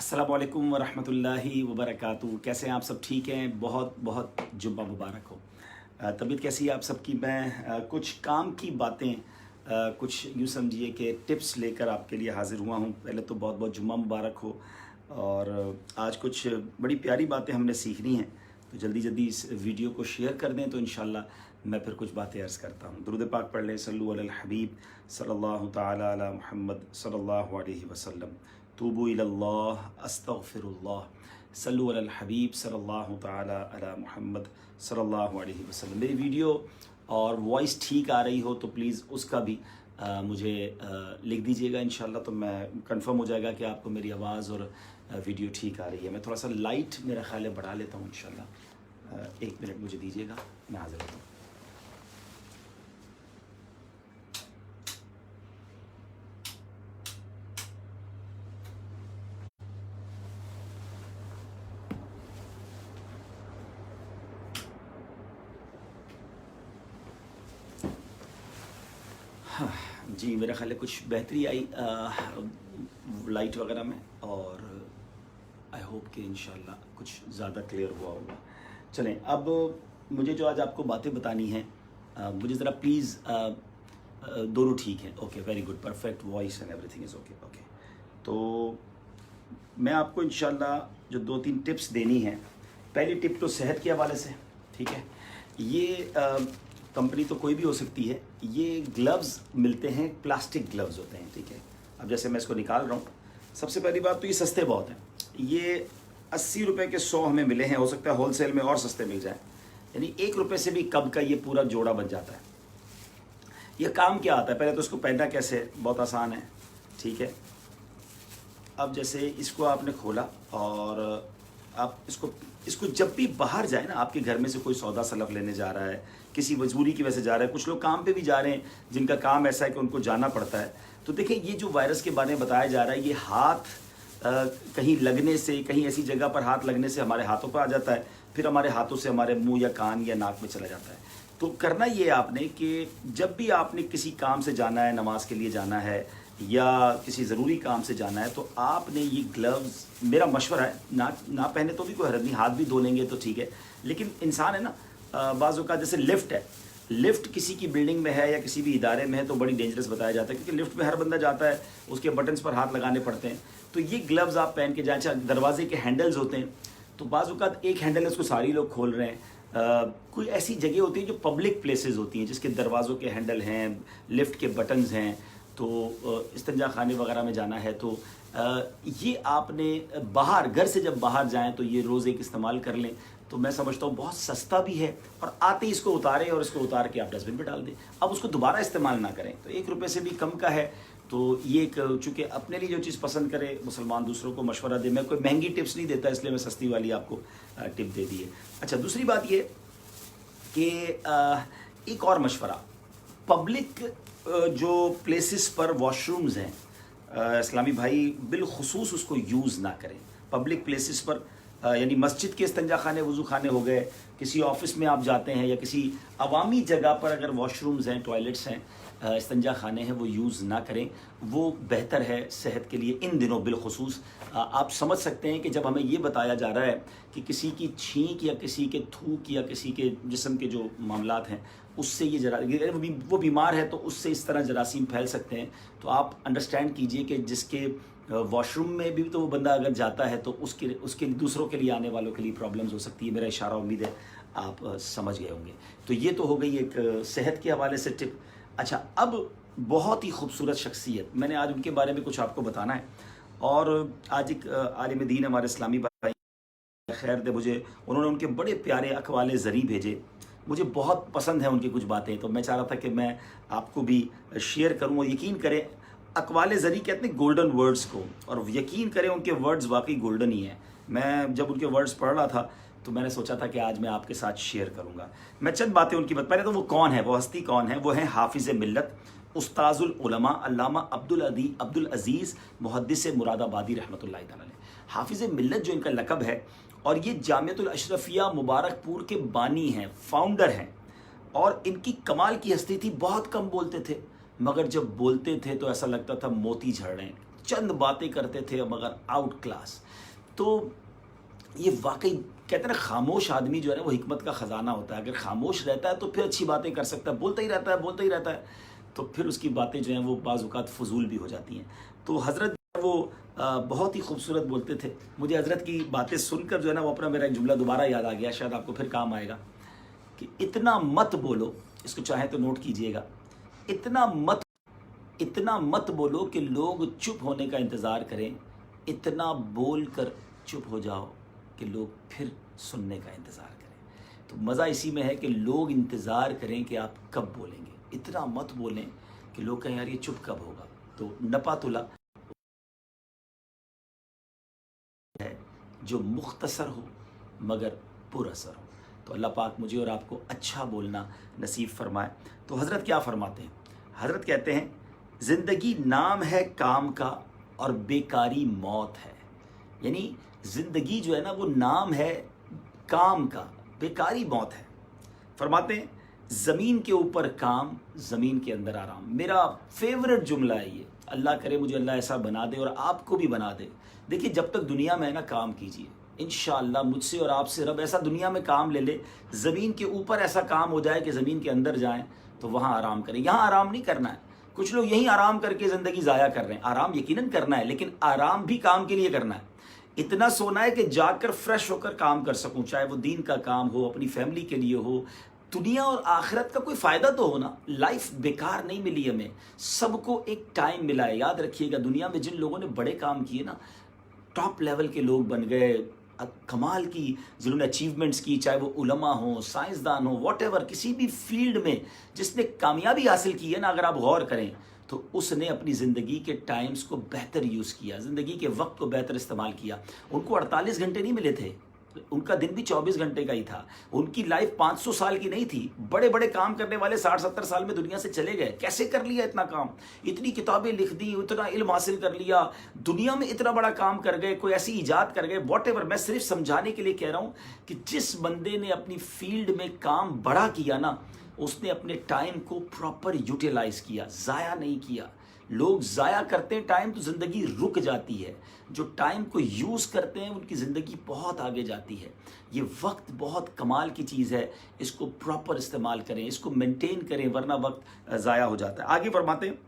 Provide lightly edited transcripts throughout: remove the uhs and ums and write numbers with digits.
अस्सलाम वालेकुम वरहमतुल्लाहि वबरकातुहू। कैसे हैं आप सब? ठीक हैं? बहुत बहुत जुम्मा मुबारक हो। तबीयत कैसी है आप सबकी? मैं कुछ काम की बातें, कुछ यूँ समझिए कि टिप्स लेकर आपके लिए हाज़िर हुआ हूँ। पहले तो बहुत बहुत जुम्मा मुबारक हो। और आज कुछ बड़ी प्यारी बातें हमने सीखनी हैं, तो जल्दी जल्दी इस वीडियो को शेयर कर दें तो इंशाल्लाह मैं फिर कुछ बातें अर्ज़ करता हूँ। दुरूद पाक पढ़ लें। सल्लु अलल हबीब सल्लल्लाहु तआला अला मुहम्मद सल्लल्लाहु अलैहि वसल्लम। तूबू इलल्लाह अस्तगफिरुल्लाह। सल्लु अलल हबीब सल्लल्लाहु तआला अला मुहम्मद सल्लल्लाहु अलैहि वसल्लम। मेरी वीडियो और वॉइस ठीक आ रही हो तो प्लीज़ उसका भी मुझे लिख दीजिएगा इंशाल्लाह, तो मैं कंफर्म हो जाएगा कि आपको मेरी आवाज़ और वीडियो ठीक आ रही है। मैं थोड़ा सा लाइट मेरा ख्याल है बढ़ा लेता हूँ इंशाल्लाह। एक मिनट मुझे दीजिएगा, मैं हाज़िर होता हूँ। हाँ जी, मेरा ख्याल है कुछ बेहतरी आई लाइट वगैरह में, और आई होप कि इंशाल्लाह कुछ ज़्यादा क्लियर हुआ होगा। चलें, अब मुझे जो आज आपको बातें बतानी हैं, मुझे ज़रा प्लीज़ दोनों ठीक है? Okay, very good, perfect voice and everything is okay. Okay, तो मैं आपको इंशाल्लाह जो 2-3 टिप्स देनी हैं। पहली टिप तो सेहत के हवाले से, ठीक है। ये कंपनी तो कोई भी हो सकती है। ये ग्लव्स मिलते हैं, प्लास्टिक ग्लव्स होते हैं, ठीक है। अब जैसे मैं इसको निकाल रहा हूँ, सबसे पहली बात तो ये सस्ते बहुत हैं। ये 80 रुपये के 100 हमें मिले हैं, हो सकता है होलसेल में और सस्ते मिल जाए, यानी 1 रुपये से भी कम का ये पूरा जोड़ा बन जाता है। ये काम क्या आता है? पहले तो इसको पहनना कैसे, बहुत आसान है, ठीक है। अब जैसे इसको आपने खोला और आप इसको जब भी बाहर जाए ना, आपके घर में से कोई सौदा सलफ लेने जा रहा है, किसी मजबूरी की वजह से जा रहा है, कुछ लोग काम पे भी जा रहे हैं जिनका काम ऐसा है कि उनको जाना पड़ता है, तो देखें ये जो वायरस के बारे में बताया जा रहा है, ये हाथ कहीं लगने से, कहीं ऐसी जगह पर हाथ लगने से हमारे हाथों पर आ जाता है, फिर हमारे हाथों से हमारे मुंह या कान या नाक में चला जाता है। तो करना ये आपने कि जब भी आपने किसी काम से जाना है, नमाज के लिए जाना है या किसी ज़रूरी काम से जाना है, तो आपने ये ग्लव्स, मेरा मशवरा है, ना पहने तो भी कोई हरज नहीं, हाथ भी धो लेंगे तो ठीक है। लेकिन इंसान है ना, बाज़ों का जैसे लिफ्ट है, लिफ्ट किसी की बिल्डिंग में है या किसी भी इदारे में है तो बड़ी डेंजरस बताया जाता है, क्योंकि लिफ्ट में हर बंदा जाता है, उसके बटन्स पर हाथ लगाने पड़ते हैं। तो ये ग्लव्स आप पहन के जाएँ। अच्छा, दरवाजे के हैंडल्स होते हैं, तो बाज़ों का एक हैंडल है, उसको सारी लोग खोल रहे हैं। कोई ऐसी जगह होती है जो पब्लिक प्लेसेस होती हैं, जिसके दरवाज़ों के हैंडल हैं, लिफ्ट के बटन्स हैं, तो इस्तंजा खाने वगैरह में जाना है तो ये आपने बाहर, घर से जब बाहर जाएं तो ये रोज़ एक इस्तेमाल कर लें। तो मैं समझता हूँ बहुत सस्ता भी है, और आते ही इसको उतारें और इसको उतार के आप डस्टबिन पे डाल दें। अब उसको दोबारा इस्तेमाल ना करें, तो 1 रुपये से भी कम का है। तो ये एक, चूँकि अपने लिए जो चीज़ पसंद करे मुसलमान दूसरों को मशवरा दे। मैं कोई महंगी टिप्स नहीं देता, इसलिए मैं सस्ती वाली आपको टिप दे दी है। अच्छा, दूसरी बात ये कि एक और मशवरा, पब्लिक जो प्लेसेस पर वॉशरूम्स हैं, इस्लामी भाई बिलखुसूस उसको यूज़ ना करें। पब्लिक प्लेसेस पर यानी मस्जिद के इस्तंजा खाने, वज़ू खाने हो गए, किसी ऑफिस में आप जाते हैं या किसी अवामी जगह पर अगर वॉशरूम्स हैं, टॉयलेट्स हैं, इस्तंजा खाने हैं, वो यूज़ ना करें। वो बेहतर है सेहत के लिए इन दिनों बिलखुसूस। आप समझ सकते हैं कि जब हमें ये बताया जा रहा है कि किसी की छींक या किसी के थूक या किसी के जिस्म के जो मामलात हैं, उससे ये वो बीमार है तो उससे इस तरह जरासीम फैल सकते हैं। तो आप अंडरस्टैंड कीजिए कि जिसके वॉशरूम में भी तो वो बंदा अगर जाता है तो उसके दूसरों के लिए, आने वालों के लिए प्रॉब्लम्स हो सकती है। मेरा इशारा उम्मीद है आप समझ गए होंगे। तो ये तो हो गई एक सेहत के हवाले से टिप। अच्छा, अब बहुत ही खूबसूरत शख्सियत, मैंने आज उनके बारे में कुछ आपको बताना है। और आज एक आलिम दीन हमारे इस्लामी भाई खैर दे, मुझे उन्होंने उनके बड़े प्यारे अक़वाले ज़री भेजे। मुझे बहुत पसंद है उनकी कुछ बातें, तो मैं चाह रहा था कि मैं आपको भी शेयर करूं। और यकीन करें, अक़वाले ज़री कहते हैं गोल्डन वर्ड्स को, और यकीन करें उनके वर्ड्स वाकई गोल्डन ही हैं। मैं जब उनके वर्ड्स पढ़ रहा था तो मैंने सोचा था कि आज मैं आपके साथ शेयर करूंगा। मैं चंद बातें उनकी पहले तो वो कौन है, वो हस्ती कौन है? वो हैं हाफिज़ मिल्लत, उस्ताजुल उलमा अल्लामा अब्दुल अज़ीज़ मुहद्दिस मुरादाबादी रहमतुल्लाहि तआला अलैह। हाफिज़ मिल्लत जो इनका लक़ब है, और ये जामिअतुल अशरफिया मुबारकपुर के बानी हैं, फाउंडर हैं। और इनकी कमाल की हस्ती थी, बहुत कम बोलते थे, मगर जब बोलते थे तो ऐसा लगता था मोती झड़ रहे हैं। चंद बातें करते थे मगर आउट क्लास। तो ये वाकई कहते हैं ना, खामोश आदमी जो है ना वो हिकमत का ख़जाना होता है। अगर खामोश रहता है तो फिर अच्छी बातें कर सकता है, बोलता ही रहता है बोलता ही रहता है, तो फिर उसकी बातें जो हैं वो बाज़ औक़ात फजूल भी हो जाती हैं। तो हज़रत वो बहुत ही खूबसूरत बोलते थे। मुझे हज़रत की बातें सुनकर जो है ना वो अपना मेरा एक जुमला दोबारा याद आ गया, शायद आपको फिर काम आएगा, कि इतना मत बोलो, इसको चाहे तो नोट कीजिएगा, इतना मत बोलो कि लोग चुप होने का इंतज़ार करें, इतना बोल कर चुप हो जाओ कि लोग फिर सुनने का इंतज़ार करें। तो मज़ा इसी में है कि लोग इंतज़ार करें कि आप कब बोलेंगे, इतना मत बोलें कि लोग कहें यार ये चुप कब होगा। तो नपातुला है जो मुख्तसर हो मगर पुरअसर हो। तो अल्लाह पाक मुझे और आपको अच्छा बोलना नसीब फरमाए। तो हज़रत क्या फरमाते हैं? हज़रत कहते हैं, ज़िंदगी नाम है काम का और बेकारी मौत है। यानी ज़िंदगी जो है ना वो नाम है काम का, बेकारी मौत है। फरमाते हैं, ज़मीन के ऊपर काम, ज़मीन के अंदर आराम। मेरा फेवरेट जुमला है ये। अल्लाह करे मुझे अल्लाह ऐसा बना दे और आपको भी बना दे। देखिए, जब तक दुनिया में है ना, काम कीजिए, इंशाअल्लाह मुझसे और आपसे रब ऐसा दुनिया में काम ले ले, ज़मीन के ऊपर ऐसा काम हो जाए कि ज़मीन के अंदर जाएं तो वहाँ आराम करें। यहाँ आराम नहीं करना है। कुछ लोग यहीं आराम करके ज़िंदगी ज़ाया कर रहे हैं। आराम यकीनन करना है, लेकिन आराम भी काम के लिए करना है। इतना सोना है कि जाकर फ्रेश होकर काम कर सकूं, चाहे वो दीन का काम हो, अपनी फैमिली के लिए हो। दुनिया और आखिरत का कोई फ़ायदा तो हो ना। लाइफ बेकार नहीं मिली हमें, सबको एक टाइम मिला है। याद रखिएगा, दुनिया में जिन लोगों ने बड़े काम किए ना, टॉप लेवल के लोग बन गए, कमाल की जिन्होंने अचीवमेंट्स की, चाहे वो उलमा हो, साइंसदान हो, वॉटेवर, किसी भी फील्ड में जिसने कामयाबी हासिल की है ना, अगर आप गौर करें तो उसने अपनी ज़िंदगी के टाइम्स को बेहतर यूज़ किया, ज़िंदगी के वक्त को बेहतर इस्तेमाल किया। उनको 48 घंटे नहीं मिले थे, उनका दिन भी 24 घंटे का ही था। उनकी लाइफ 500 साल की नहीं थी। बड़े बड़े काम करने वाले 60-70 साल में दुनिया से चले गए। कैसे कर लिया इतना काम? इतनी किताबें लिख दी, इतना इल्म हासिल कर लिया, दुनिया में इतना बड़ा काम कर गए, कोई ऐसी ईजाद कर गए, वॉटेवर। मैं सिर्फ समझाने के लिए कह रहा हूँ कि जिस बंदे ने अपनी फील्ड में काम बड़ा किया ना, उसने अपने टाइम को प्रॉपर यूटिलाइज किया, ज़ाया नहीं किया। लोग ज़ाया करते हैं टाइम तो ज़िंदगी रुक जाती है। जो टाइम को यूज़ करते हैं उनकी ज़िंदगी बहुत आगे जाती है। ये वक्त बहुत कमाल की चीज़ है, इसको प्रॉपर इस्तेमाल करें, इसको मेंटेन करें, वरना वक्त ज़ाया हो जाता है। आगे फरमाते हैं,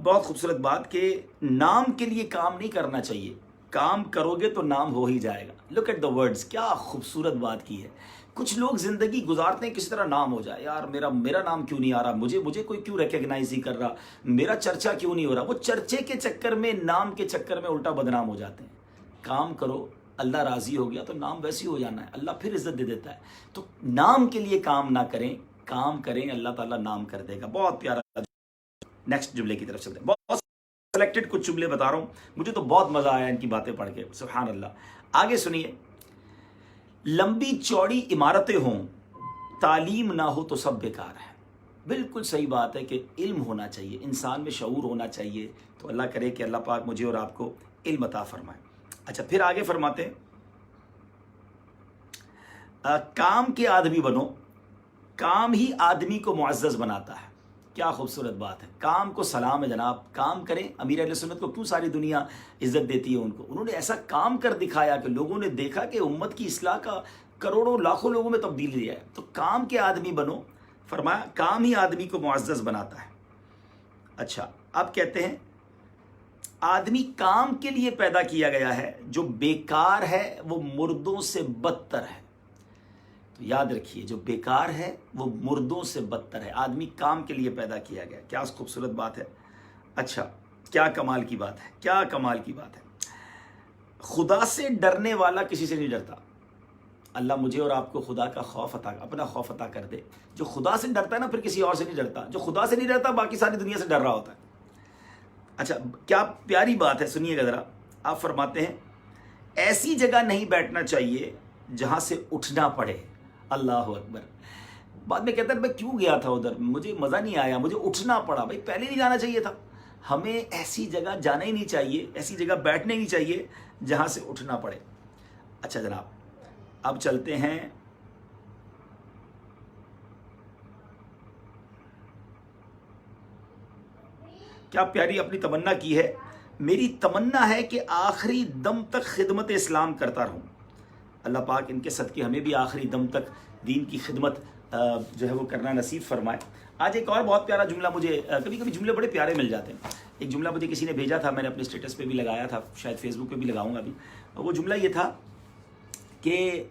बहुत खूबसूरत बात, कि नाम के लिए काम नहीं करना चाहिए, काम करोगे तो नाम हो ही जाएगा। लुक एट द वर्ड्स, क्या खूबसूरत बात की है। कुछ लोग ज़िंदगी गुजारते हैं किसी तरह नाम हो जाए, यार मेरा नाम क्यों नहीं आ रहा, मुझे कोई क्यों रिकग्नाइज नहीं कर रहा, मेरा चर्चा क्यों नहीं हो रहा। वो चर्चे के चक्कर में, नाम के चक्कर में उल्टा बदनाम हो जाते हैं। काम करो, अल्लाह राज़ी हो गया तो नाम वैसे ही हो जाना है, अल्लाह फिर इज़्ज़त दे देता है। तो नाम के लिए काम ना करें, काम करें, अल्लाह ताला नाम कर देगा। बहुत प्यारा। नेक्स्ट जुमले की तरफ चलते हैं। बहुत सेलेक्टेड कुछ जुमले बता रहा हूँ, मुझे तो बहुत मज़ा आया इनकी बातें पढ़ के, सुभान अल्लाह। आगे सुनिए, लंबी चौड़ी इमारतें हों, तालीम ना हो तो सब बेकार है। बिल्कुल सही बात है कि इल्म होना चाहिए, इंसान में शऊर होना चाहिए। तो अल्लाह करे कि अल्लाह पाक मुझे और आपको इल्म अता फरमाए। अच्छा, फिर आगे फरमाते हैं, काम के आदमी बनो, काम ही आदमी को मुअज़्ज़ज़ बनाता है। क्या खूबसूरत बात है। काम को सलाम है जनाब, काम करें। अमीर अहले सुन्नत को क्यों सारी दुनिया इज्जत देती है उनको? उन्होंने ऐसा काम कर दिखाया कि लोगों ने देखा कि उम्मत की इस्लाह का करोड़ों लाखों लोगों में तब्दीली है। तो काम के आदमी बनो, फरमाया काम ही आदमी को मुअज़्ज़ज़ बनाता है। अच्छा, अब कहते हैं, आदमी काम के लिए पैदा किया गया है, जो बेकार है वो मुर्दों से बदतर है। तो याद रखिए, जो बेकार है वो मुर्दों से बदतर है। आदमी काम के लिए पैदा किया गया। क्या खूबसूरत बात है। अच्छा, क्या कमाल की बात है, क्या कमाल की बात है। खुदा से डरने वाला किसी से नहीं डरता। अल्लाह मुझे और आपको खुदा का खौफ अता, अपना खौफ अता कर दे। जो खुदा से डरता है ना, फिर किसी और से नहीं डरता। जो खुदा से नहीं डरता, बाकी सारी दुनिया से डर रहा होता है। अच्छा, क्या प्यारी बात है, सुनिएगा ज़रा। आप फरमाते हैं, ऐसी जगह नहीं बैठना चाहिए जहाँ से उठना पड़े। अल्लाह अकबर। बाद में कहता है, मैं क्यों गया था उधर, मुझे मज़ा नहीं आया, मुझे उठना पड़ा। भाई पहले नहीं जाना चाहिए था। हमें ऐसी जगह जाना ही नहीं चाहिए, ऐसी जगह बैठने नहीं चाहिए जहाँ से उठना पड़े। अच्छा जनाब, अब चलते हैं کیا پیاری اپنی تمنا کی ہے. میری تمنا ہے کہ آخری دم تک خدمت اسلام کرتا رہوں. اللہ پاک ان کے صدقے ہمیں بھی آخری دم تک دین کی خدمت جو ہے وہ کرنا نصیب فرمائے. آج ایک اور بہت پیارا جملہ مجھے، کبھی کبھی جملے بڑے پیارے مل جاتے ہیں. ایک جملہ مجھے کسی نے بھیجا تھا، میں نے اپنے اسٹیٹس پہ بھی لگایا تھا، شاید فیس بک پہ بھی لگاؤں گا ابھی. وہ جملہ یہ تھا کہ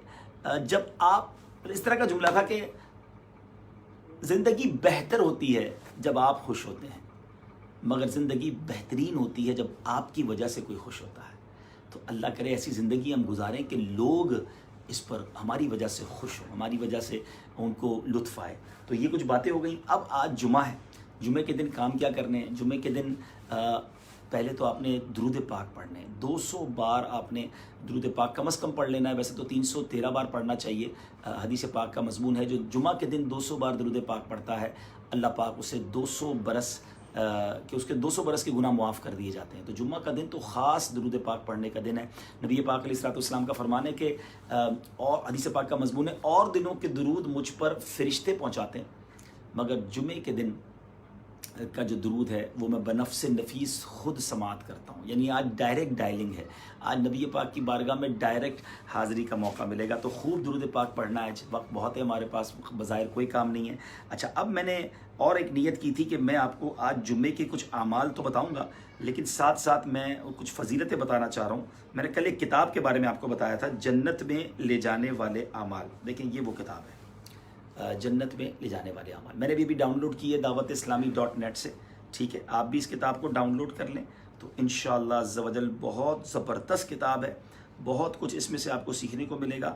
جب آپ، اس طرح کا جملہ تھا کہ زندگی بہتر ہوتی ہے جب آپ خوش ہوتے ہیں، مگر زندگی بہترین ہوتی ہے جب آپ کی وجہ سے کوئی خوش ہوتا ہے. تو اللہ کرے ایسی زندگی ہم گزاریں کہ لوگ اس پر ہماری وجہ سے خوش ہوں، ہماری وجہ سے ان کو لطف آئے. تو یہ کچھ باتیں ہو گئیں. اب آج جمعہ ہے، جمعے کے دن کام کیا کرنے ہیں؟ جمعے کے دن پہلے تو آپ نے درود پاک پڑھنے ہیں. 200 بار آپ نے درود پاک کم از کم پڑھ لینا ہے. ویسے تو 313 بار پڑھنا چاہیے، حدیث پاک کا مضمون ہے. جو جمعہ کے دن 200 بار درود پاک پڑھتا ہے، اللہ پاک اسے 200 برس کہ اس کے 200 برس کے گناہ معاف کر دیے جاتے ہیں. تو جمعہ کا دن تو خاص درود پاک پڑھنے کا دن ہے. نبی پاک علیہ الصلوۃ والسلام کا فرمان ہے کہ اور حدیث پاک کا مضمون ہے، اور دنوں کے درود مجھ پر فرشتے پہنچاتے ہیں، مگر جمعے کے دن کا جو درود ہے وہ میں بنفس نفیس خود سماعت کرتا ہوں. یعنی آج ڈائریکٹ ڈائلنگ ہے، آج نبی پاک کی بارگاہ میں ڈائریکٹ حاضری کا موقع ملے گا. تو خوب درود پاک پڑھنا ہے. وقت بہت ہے ہمارے پاس، بظاہر کوئی کام نہیں ہے. اچھا، اب میں نے اور ایک نیت کی تھی کہ میں آپ کو آج جمعے کے کچھ اعمال تو بتاؤں گا، لیکن ساتھ ساتھ میں کچھ فضیلتیں بتانا چاہ رہا ہوں. میں نے کل ایک کتاب کے بارے میں آپ کو بتایا تھا، جنت میں لے جانے والے اعمال. دیکھیں یہ وہ کتاب ہے، جنت میں لے جانے والے اعمال. میں نے بھی ڈاؤن لوڈ کی ہے dawatIslami.net سے. ٹھیک ہے، آپ بھی اس کتاب کو ڈاؤن لوڈ کر لیں. تو انشاءاللہ عز و جل بہت زبردست کتاب ہے، بہت کچھ اس میں سے آپ کو سیکھنے کو ملے گا.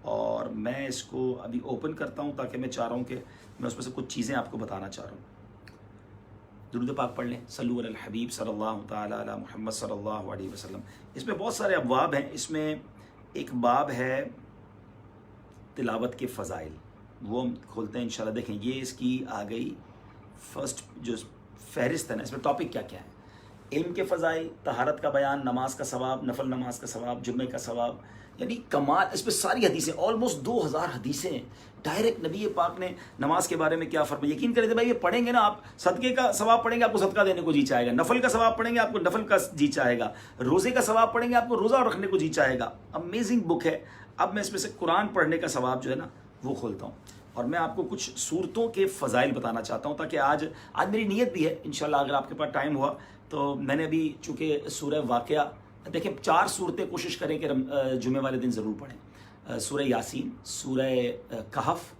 اور میں اس کو ابھی اوپن کرتا ہوں تاکہ میں چاہ رہا ہوں کہ میں اس میں سے کچھ چیزیں آپ کو بتانا چاہ رہا ہوں. درود پاک پڑھ لیں، صلو علی الحبیب صلی اللہ تعالی علی محمد صلی اللہ علیہ وسلم. اس میں بہت سارے ابواب ہیں. اس میں ایک باب ہے تلاوت کے فضائل، وہ ہم کھولتے ہیں انشاءاللہ. دیکھیں یہ اس کی آ گئی فرسٹ جو فہرست ہے نا، اس میں ٹاپک کیا کیا ہے. علم کے فضائل، طہارت کا بیان، نماز کا ثواب، نفل نماز کا ثواب، جمعے کا ثواب، یعنی کمال. اس پہ ساری حدیثیں، آلموسٹ 2000 حدیثیں ہیں. ڈائریکٹ نبی پاک نے نماز کے بارے میں کیا فرمایا. یقین کریں بھائی، یہ پڑھیں گے نا آپ، صدقے کا ثواب پڑھیں گے آپ کو صدقہ دینے کو جی چاہے گا، نفل کا ثواب پڑھیں گے آپ کو نفل کا جی چاہے گا، روزے کا ثواب پڑھیں گے آپ کو روزہ رکھنے کو جی چاہے گا. امیزنگ بک ہے. اب میں اس میں سے قرآن پڑھنے کا ثواب جو ہے نا وہ کھولتا ہوں، اور میں آپ کو کچھ صورتوں کے فضائل بتانا چاہتا ہوں، تاکہ آج میری نیت بھی ہے انشاءاللہ اگر آپ کے پاس ٹائم ہوا تو میں نے ابھی چونکہ سورہ واقعہ، دیکھیں 4 صورتیں کوشش کریں کہ جمعے والے دن ضرور پڑھیں. سورہ یاسین، سورہ کہف،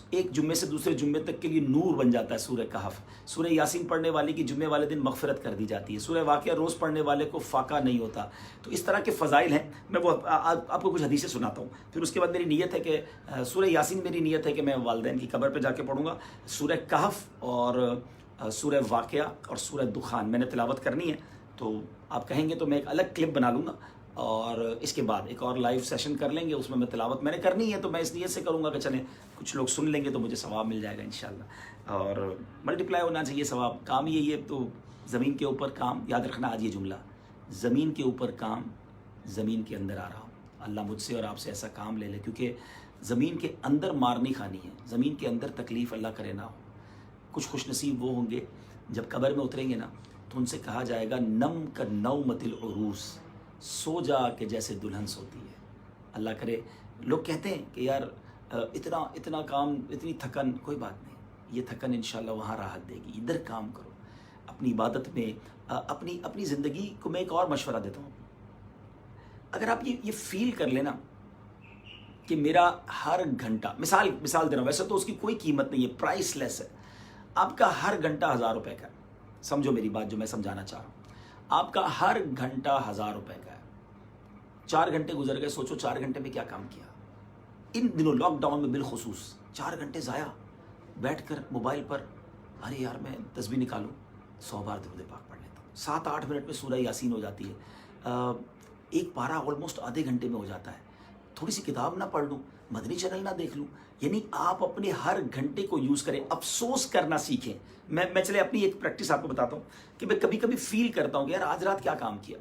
ایک جمعے سے دوسرے جمعے تک کے لیے نور بن جاتا ہے سورہ کہف. سورہ یاسین پڑھنے والے کی جمعے والے دن مغفرت کر دی جاتی ہے. سورہ واقعہ روز پڑھنے والے کو فاقہ نہیں ہوتا. تو اس طرح کے فضائل ہیں. میں وہ آپ کو کچھ حدیثیں سناتا ہوں. پھر اس کے بعد میری نیت ہے کہ سورہ یاسین میری نیت ہے کہ میں والدین کی قبر پہ جا کے پڑھوں گا. سورہ کہف اور سورہ واقعہ اور سورہ دخان میں نے تلاوت کرنی ہے. تو آپ کہیں گے تو میں ایک الگ کلپ بنا لوں گا، اور اس کے بعد ایک اور لائیو سیشن کر لیں گے. اس میں تلاوت میں نے کرنی ہے، تو میں اس نیت سے کروں گا کہ چلیں کچھ لوگ سن لیں گے تو مجھے ثواب مل جائے گا انشاءاللہ، اور ملٹیپلائی ہونا چاہیے ثواب. کام یہی ہے. تو زمین کے اوپر کام، یاد رکھنا آج یہ جملہ، زمین کے اوپر کام، زمین کے اندر آ رہا ہوں. اللہ مجھ سے اور آپ سے ایسا کام لے لے، کیونکہ زمین کے اندر مار نہیں کھانی ہے، زمین کے اندر تکلیف اللہ کرے نہ ہو. کچھ خوش نصیب وہ ہوں گے جب قبر میں اتریں گے نا، تو ان سے کہا جائے گا نم کا نومت العروس، سو جا کہ جیسے دلہن سوتی ہے. اللہ کرے. لوگ کہتے ہیں کہ یار اتنا کام، اتنی تھکن. کوئی بات نہیں، یہ تھکن انشاءاللہ وہاں راحت دے گی. ادھر کام کرو اپنی عبادت میں. اپنی زندگی کو میں ایک اور مشورہ دیتا ہوں. اگر آپ یہ فیل کر لینا کہ میرا ہر گھنٹہ، مثال دے رہا ہوں، ویسے تو اس کی کوئی قیمت نہیں ہے، پرائس لیس ہے. آپ کا ہر گھنٹہ 1000 روپے کا ہے. سمجھو میری بات جو میں سمجھانا چاہ رہا ہوں. آپ کا ہر گھنٹہ 1000 روپے کا ہے. 4 گھنٹے گزر گئے، سوچو 4 گھنٹے میں کیا کام کیا. ان دنوں لاک ڈاؤن میں بالخصوص 4 گھنٹے ضائع بیٹھ کر موبائل پر. ارے یار میں تسبیح نکالوں، 100 بار درود پاک پڑھ لیتا ہوں. 7-8 منٹ میں سورہ یاسین ہو جاتی ہے. ایک پارہ آلموسٹ آدھے گھنٹے میں ہو جاتا ہے. تھوڑی سی کتاب نہ پڑھ لوں، مدنی چینل نہ دیکھ لوں. یعنی آپ اپنے ہر گھنٹے کو یوز کریں. افسوس کرنا سیکھیں. میں چلے اپنی ایک پریکٹس آپ کو بتاتا ہوں کہ میں کبھی کبھی فیل کرتا ہوں کہ یار آج رات کیا کام کیا.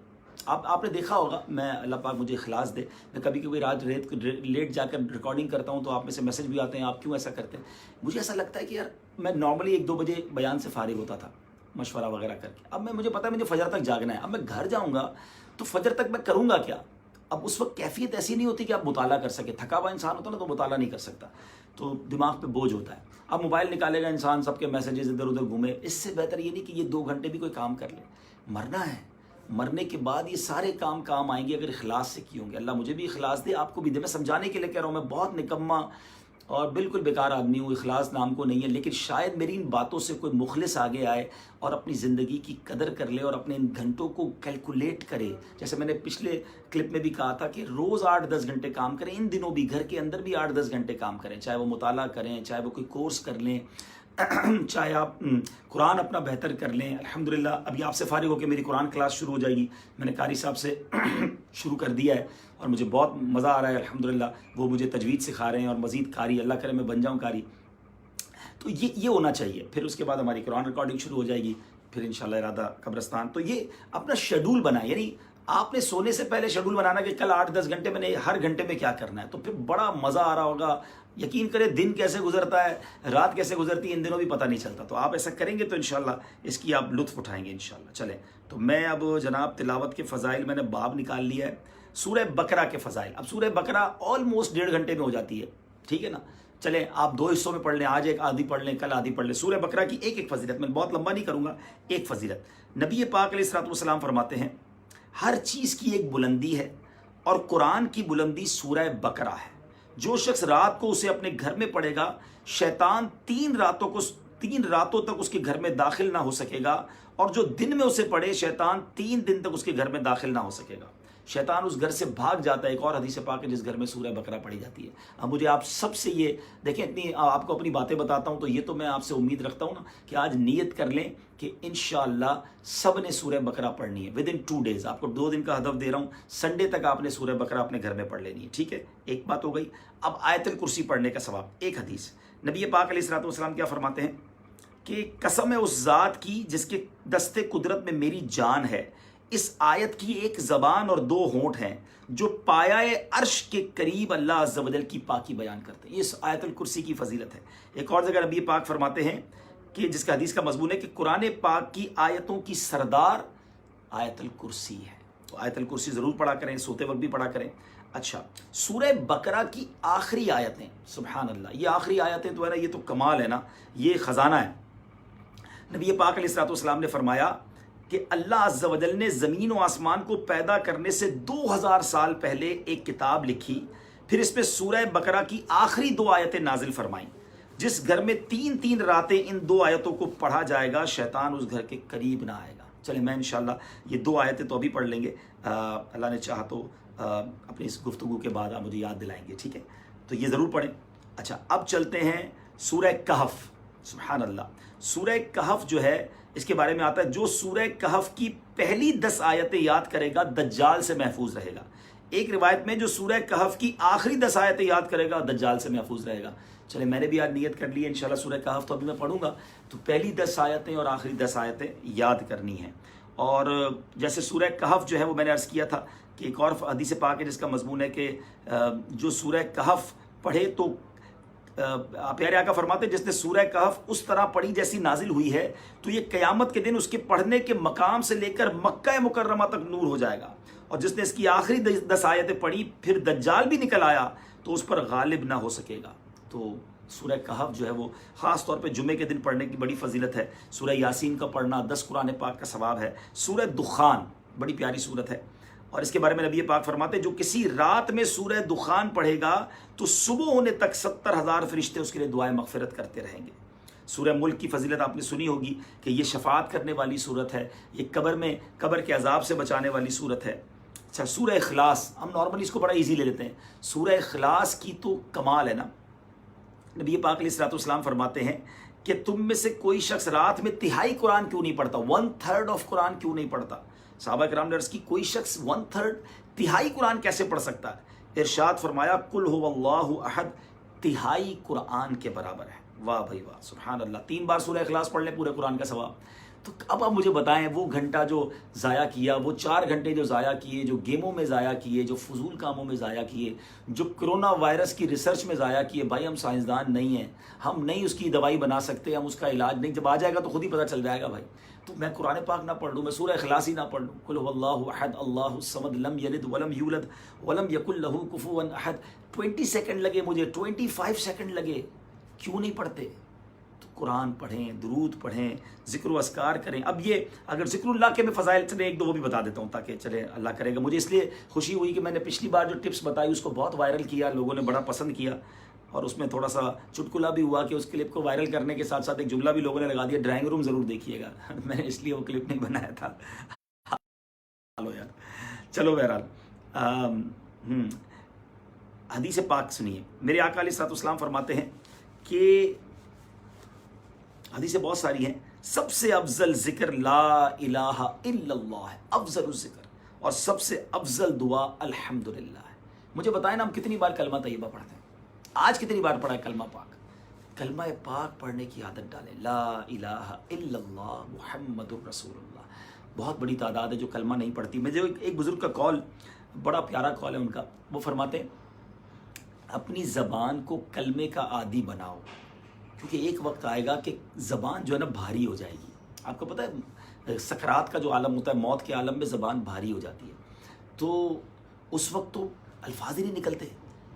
آپ نے دیکھا ہوگا، میں اللہ پاک مجھے اخلاص دے، میں کبھی کبھی رات لیٹ جا کر ریکارڈنگ کرتا ہوں تو آپ میں سے میسج بھی آتے ہیں آپ کیوں ایسا کرتے ہیں. مجھے ایسا لگتا ہے کہ یار میں نارملی 1-2 بجے بیان سے فارغ ہوتا تھا، मशवरा वगैरह करके। अब मुझे पता है मुझे फजर तक जागना है, अब मैं घर जाऊँगा तो फजर तक मैं करूँगा क्या? अब उस वक्त कैफियत ऐसी नहीं होती कि आप मुताला कर सके, थका हुआ इंसान होता ना तो मुताला नहीं कर सकता, तो दिमाग पे बोझ होता है। अब मोबाइल निकालेगा इंसान, सबके मैसेजेस इधर उधर घूमे, इससे बेहतर ये नहीं कि ये 2 घंटे भी कोई काम कर ले। मरना है, मरने के बाद ये सारे काम आएंगे अगर इखलास से किए होंगे। अल्लाह मुझे भी इखलास दे, आपको भी दे। मैं समझाने के लिए कह रहा हूँ, मैं बहुत निकम्मा और बिल्कुल बेकार आदमी हूँ, इखलास नाम को नहीं है, लेकिन शायद मेरी इन बातों से कोई मुखलिस आगे आए और अपनी ज़िंदगी की कदर कर ले और अपने इन घंटों को कैलकुलेट करे। जैसे मैंने पिछले क्लिप में भी कहा था कि रोज़ 8-10 घंटे काम करें, इन दिनों भी घर के अंदर भी 8-10 घंटे काम करें, चाहे वो मुताला करें, चाहे वो कोई कोर्स कर लें, चाहे आप कुरान अपना बेहतर कर लें। अल्हम्दुलिल्लाह अभी आपसे फारिग होकर मेरी कुरान क्लास शुरू हो जाएगी, मैंने कारी साहब से शुरू कर दिया है और मुझे बहुत मज़ा आ रहा है अल्हम्दुलिल्लाह। वो मुझे तजवीद सिखा रहे हैं और मज़ीद कारी, अल्लाह करे मैं बन जाऊँ कारी। तो ये होना चाहिए। फिर उसके बाद हमारी कुरान रिकॉर्डिंग शुरू हो जाएगी, फिर इंशाल्लाह इरादा कब्रिस्तान। तो ये अपना शेड्यूल बनाए, यानी आपने सोने से पहले शेड्यूल बनाना कि कल 8-10 घंटे मैंने हर घंटे में क्या करना है, तो फिर बड़ा मज़ा आ रहा होगा। यकीन करें दिन कैसे गुजरता है, रात कैसे गुजरती है, इन दिनों भी पता नहीं चलता। तो आप ऐसा करेंगे तो इंशाल्लाह इसकी आप लुत्फ़ उठाएंगे इंशाल्लाह। चलें तो मैं अब जनाब तिलावत के फ़ज़ाइल मैंने बाब निकाल लिया है, सूरह बकरा के फ़ज़ाइल। अब सूरह बकरा ऑलमोस्ट 1.5 घंटे में हो जाती है, ठीक है ना। चलें आप 2 हिस्सों में पढ़ लें, आज एक आधी पढ़ लें, कल आधी पढ़ लें। सूरह बकरा की एक फजीलत, मैं बहुत लंबा नहीं करूँगा, एक फजीलत। नबी पाक अलैहिस्सलाम फरमाते हैं हर चीज़ की एक बुलंदी है और कुरान की बुलंदी सूरह बकरा है। जो शख्स रात को उसे अपने घर में पढ़ेगा, शैतान 3 रातों तक उसके घर में दाखिल ना हो सकेगा, और जो दिन में उसे पढ़े शैतान 3 दिन तक उसके घर में दाखिल ना हो सकेगा। शैतान उस घर से भाग जाता है। एक और हदीस पाक है जिस घर में सूरह बकरा पढ़ी जाती है। अब मुझे आप सबसे ये देखें, इतनी आपको अपनी बातें बताता हूँ, तो ये तो मैं आपसे उम्मीद रखता हूँ ना कि आज नीयत कर लें कि इंशाअल्लाह सब ने सूरह बकरा पढ़नी है विद इन 2 डेज़। आपको 2 दिन का हदफ दे रहा हूँ, संडे तक आपने सूरह बकरा अपने घर में पढ़ लेनी है, ठीक है। एक बात हो गई। अब आयतुल कुर्सी पढ़ने का सवाब, एक हदीस नबी पाक अलैहिस्सलाम क्या फरमाते हैं कि कसम है उस ज़ात की जिसके दस्ते कुदरत में मेरी जान है, इस आयत की एक ज़बान और 2 होंठ हैं जो पायाए अर्श के करीब अल्लाह अज़्ज़ा वजल की पाकी बयान करते हैं। इस आयतुल कुर्सी की फजीलत है। एक और जगह नबी पाक फरमाते हैं कि जिसका हदीस का मजमून है कि कुरान पाक की आयतों की सरदार आयतुल कुर्सी है। तो आयतुल कुर्सी ज़रूर पढ़ा करें, सोते वक्त भी पढ़ा करें। अच्छा, सूरह बकरा की आखिरी आयतें, सुभान अल्लाह, ये आखिरी आयतें तो है ना, ये तो कमाल है ना, ये ख़जाना है। नबी पाक अलैहिस्सलाम ने फरमाया कि अल्लाह अज़्ज़ा वजल ने ज़मीन व आसमान को पैदा करने से 2000 साल पहले एक किताब लिखी, फिर इसमें सूरह बकरा की आखिरी 2 आयतें नाजिल फरमाईं। जिस घर में 3-3 रातें इन 2 आयतों को पढ़ा जाएगा, शैतान उस घर के करीब ना आएगा। चले मैं इंशाल्लाह ये 2 आयतें तो अभी पढ़ लेंगे, अल्लाह ने चाहा तो अपनी इस गुफ्तगू के बाद आप मुझे याद दिलाएंगे, ठीक है। तो ये ज़रूर पढ़ें। अच्छा, अब चलते हैं सूरह कहफ। सुभान अल्लाह, सूरह कहफ जो है इसके बारे में आता है जो सूरह कहफ की पहली 10 आयतें याद करेगा दज्जाल से महफूज रहेगा। एक रिवायत में जो सूरह कहफ की आखिरी 10 आयतें याद करेगा दज्जाल से महफूज रहेगा। चले मैंने भी आज नियत कर ली है इंशाल्लाह सूरह कहफ तो अभी मैं पढ़ूंगा, तो पहली 10 आयतें और आखिरी 10 आयतें याद करनी है। और जैसे सूरह कहफ जो है वो मैंने अर्ज़ किया था कि एक और हदीस पाक है जिसका मजमून है कि जो सूरह कहफ पढ़े तो प्यारे आका फरमाते जिसने सूरह कहफ उस तरह पढ़ी जैसी नाजिल हुई है, तो ये क़यामत के दिन उसके पढ़ने के मकाम से लेकर मक्का मुकर्रमा तक नूर हो जाएगा। और जिसने इसकी आखिरी 10 आयतें पढ़ी फिर दज्जाल भी निकल आया तो उस पर गालिब ना हो सकेगा। तो सूरह कहफ जो है वो ख़ास तौर पे जुमे के दिन पढ़ने की बड़ी फजीलत है। सूरह यासीन का पढ़ना 10 कुरान पाक का सवाब है। सूरह दुखान बड़ी प्यारी सूरत है और इसके बारे में नबी पाक फरमाते जो किसी रात में सूरह दुखान पढ़ेगा तो सुबह होने तक 70,000 फरिश्ते उसके लिए दुआएं मगफिरत करते रहेंगे। सूरह मुल्क की फजीलत आपने सुनी होगी कि ये शफात करने वाली सूरत है, ये कब्र के अजाब से बचाने वाली सूरत है। अच्छा, सूरह इखलास, हम नॉर्मली इसको बड़ा ईजी ले लेते हैं। सूरह इखलास की तो कमाल है ना। नबी पाक अलैहिस्सलाम फरमाते हैं कि तुम में से कोई शख्स रात में तिहाई कुरान क्यों नहीं पढ़ता, 1/3 ऑफ कुरान क्यों नहीं पढ़ता। सहाबा किराम ने अर्ज़ की कोई शख्स 1/3 तिहाई कुरान कैसे पढ़ सकता है। इरशाद फरमाया कुल हुवल्लाहु अहद तिहाई कुरान के बराबर है। वाह भाई वाह, सुभान अल्लाह। 3 बार सूरह इखलास पढ़ लें पूरे कुरान का सवाब। تو اب آپ مجھے بتائیں وہ گھنٹہ جو ضائع کیا، وہ 4 گھنٹے جو ضائع کیے، جو گیموں میں ضائع کیے، جو فضول کاموں میں ضائع کیے، جو کرونا وائرس کی ریسرچ میں ضائع کیے، بھائی ہم سائنسدان نہیں ہیں، ہم نہیں اس کی دوائی بنا سکتے، ہم اس کا علاج نہیں، جب آ جائے گا تو خود ہی پتہ چل جائے گا بھائی. تو میں قرآن پاک نہ پڑھ لوں، میں سورہ اخلاص ہی نہ پڑھ لوں، قل هو اللہ احد اللہ الصمد لم یلد ولم یولد ولم یکن لہ کفوا احد. 20 سیکنڈ لگے مجھے، 25 سیکنڈ لگے، کیوں نہیں پڑھتے؟ تو قرآن پڑھیں، درود پڑھیں، ذکر و اذکار کریں. اب یہ اگر ذکر اللہ کے میں فضائل چلے ایک دو وہ بھی بتا دیتا ہوں تاکہ چلے اللہ کرے گا. مجھے اس لیے خوشی ہوئی کہ میں نے پچھلی بار جو ٹپس بتائی اس کو بہت وائرل کیا، لوگوں نے بڑا پسند کیا، اور اس میں تھوڑا سا چٹکلا بھی ہوا کہ اس کلپ کو وائرل کرنے کے ساتھ ساتھ ایک جملہ بھی لوگوں نے لگا دیا، ڈرائنگ روم ضرور دیکھیے گا. میں نے اس لیے وہ کلپ نہیں بنایا تھا. چلو بہرحال حدیث پاک سنیے. میرے آقا علیہ الصلوۃ والسلام فرماتے ہیں کہ حدیثیں بہت ساری ہیں، سب سے افضل ذکر لا الہ الا اللہ ہے، افضل الذکر، اور سب سے افضل دعا الحمدللہ ہے. مجھے بتائیں نا ہم کتنی بار کلمہ طیبہ پڑھتے ہیں؟ آج کتنی بار پڑھا ہے کلمہ پاک؟ کلمہ پاک پڑھنے کی عادت ڈالیں. لا الہ الا اللہ محمد الرسول اللہ. بہت بڑی تعداد ہے جو کلمہ نہیں پڑھتی. مجھے ایک بزرگ کا کال، بڑا پیارا کال ہے ان کا، وہ فرماتے ہیں اپنی زبان کو کلمے کا عادی بناؤ، کیونکہ ایک وقت آئے گا کہ زبان جو ہے نا بھاری ہو جائے گی. آپ کو پتہ ہے سکرات کا جو عالم ہوتا ہے، موت کے عالم میں زبان بھاری ہو جاتی ہے، تو اس وقت تو الفاظ ہی نہیں نکلتے.